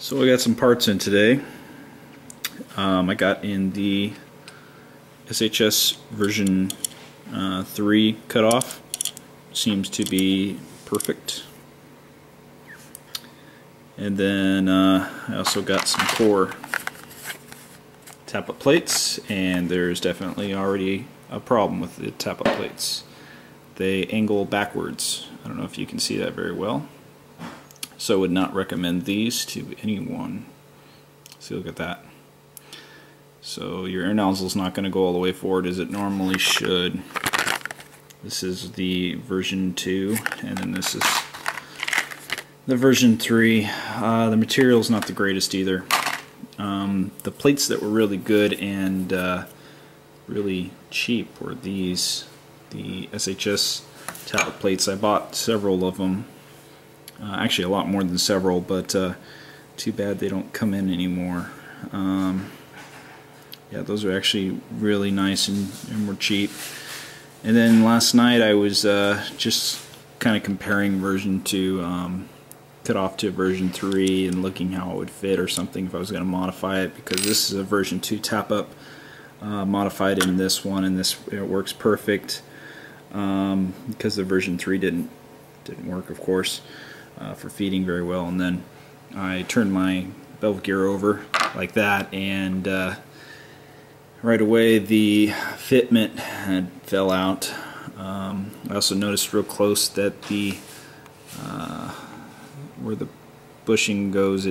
So I got some parts in today. I got in the SHS version 3 cutoff. Seems to be perfect. And then I also got some core Tappet plates, and there's definitely already a problem with the Tappet plates. They angle backwards. I don't know if you can see that very well. So I would not recommend these to anyone. See, look at that. So your air nozzle is not going to go all the way forward as it normally should. This is the version 2, and then this is the version 3. The material is not the greatest either. The plates that were really good and really cheap were these, the SHS Tappet plates. I bought several of them. Actually a lot more than several, but too bad they don't come in anymore. Yeah, those are actually really nice and were cheap. And then last night I was just kind of comparing version 2 cut off to version 3 and looking how it would fit or something if I was going to modify it, because this is a version 2 Tappet modified in this one, and it works perfect because the version 3 didn't work, of course, for feeding very well. And then I turned my bevel gear over like that, and right away the fitment had fell out. I also noticed real close that the where the bushing goes,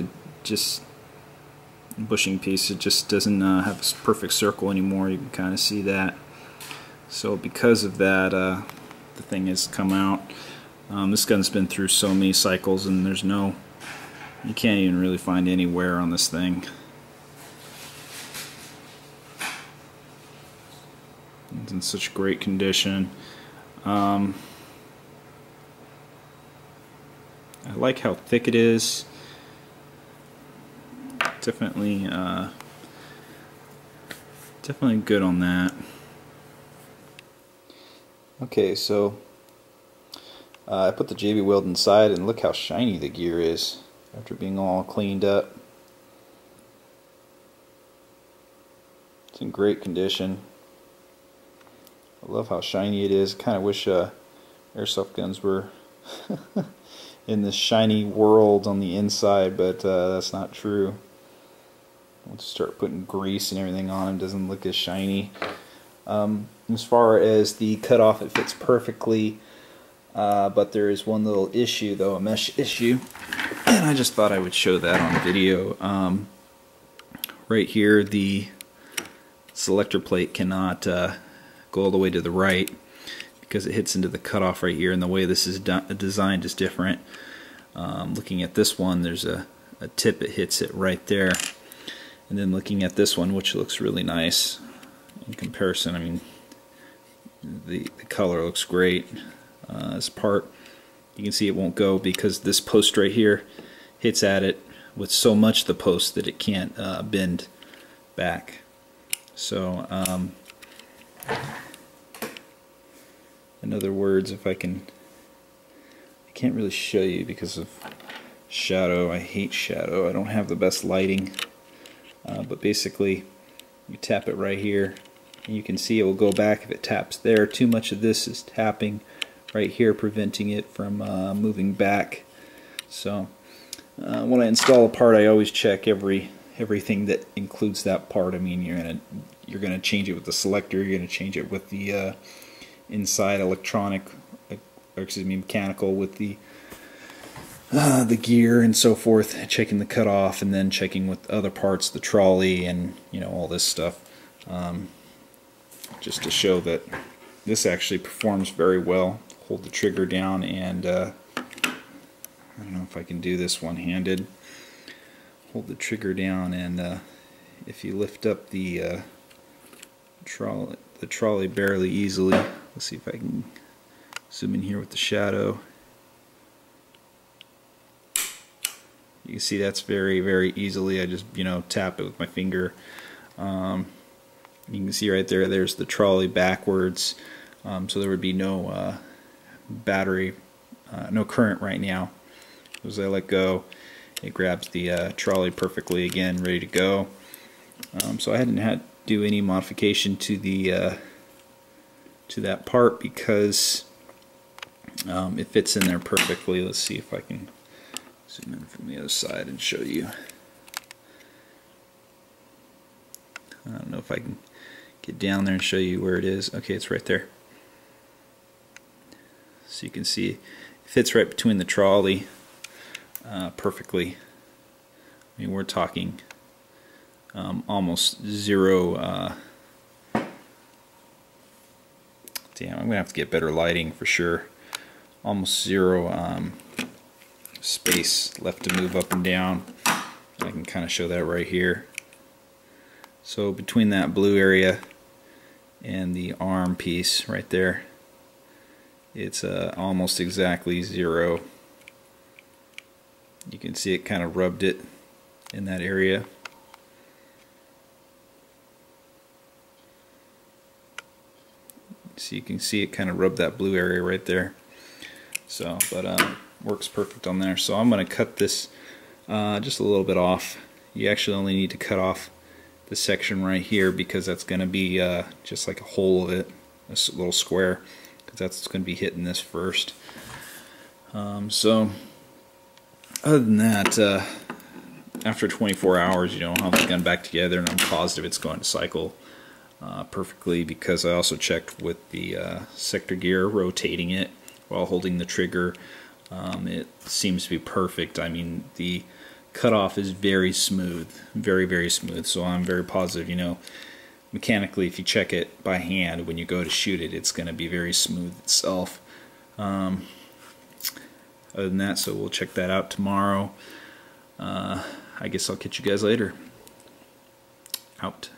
bushing piece, it just doesn't have a perfect circle anymore. You can kind of see that. So because of that, the thing has come out. This gun's been through so many cycles, and you can't even really find any wear on this thing. It's in such great condition. I like how thick it is. Definitely good on that. Okay, so I put the JB weld inside, and look how shiny the gear is after being all cleaned up. It's in great condition. I love how shiny it is. Kind of wish airsoft guns were in this shiny world on the inside, but that's not true. Once you start putting grease and everything on them, it doesn't look as shiny. As far as the cutoff, it fits perfectly, but there is one little issue, though, a mesh issue, and I just thought I would show that on video. Right here, the selector plate cannot go all the way to the right because it hits into the cutoff right here, and the way this is designed is different. Looking at this one, there's a tip, it hits it right there, and then looking at this one, which looks really nice in comparison, I mean, the color looks great. This part, you can see it won't go because this post right here hits at it with so much the post that it can't bend back. So in other words, I can't really show you because of shadow. I hate shadow. I don't have the best lighting. But basically, you tap it right here, and you can see it will go back if it taps there. Too much of this is tapping right here, preventing it from moving back. So when I install a part, I always check everything that includes that part. I mean, you're gonna change it with the selector. You're gonna change it with the inside electronic, or excuse me, mechanical, with the gear and so forth, checking the cutoff, and then checking with other parts, the trolley, and all this stuff, just to show that this actually performs very well. Hold the trigger down, and I don't know if I can do this one-handed. Hold the trigger down, and if you lift up the trolley barely easily, let's see if I can zoom in here with the shadow. You can see that's very, very easily. I just tap it with my finger. You can see right there, there's the trolley backwards, so there would be no battery, no current right now. As I let go, it grabs the trolley perfectly again, ready to go. So I hadn't had to do any modification to the to that part because it fits in there perfectly. Let's see if I can zoom in from the other side and show you. I don't know if I can get down there and show you where it is. Okay, it's right there. So you can see it fits right between the trolley perfectly. I mean, we're talking almost zero. Damn, I'm gonna have to get better lighting for sure. Almost zero space left to move up and down. I can kind of show that right here. So between that blue area and the arm piece right there, it's almost exactly zero. You can see it kind of rubbed it in that area. So you can see it kind of rubbed that blue area right there. So, but works perfect on there. So I'm going to cut this just a little bit off. You actually only need to cut off the section right here because that's going to be just like a hole of it, a little square, because that's going to be hitting this first. So other than that, after 24 hours, you know, I'll have the gun back together, and I'm positive it's going to cycle perfectly, because I also checked with the sector gear, rotating it while holding the trigger. It seems to be perfect. I mean, the cutoff is very smooth, very, very smooth. So I'm very positive, you know, mechanically, if you check it by hand when you go to shoot it, it's going to be very smooth itself. Other than that, so we'll check that out tomorrow. I guess I'll catch you guys later. Out.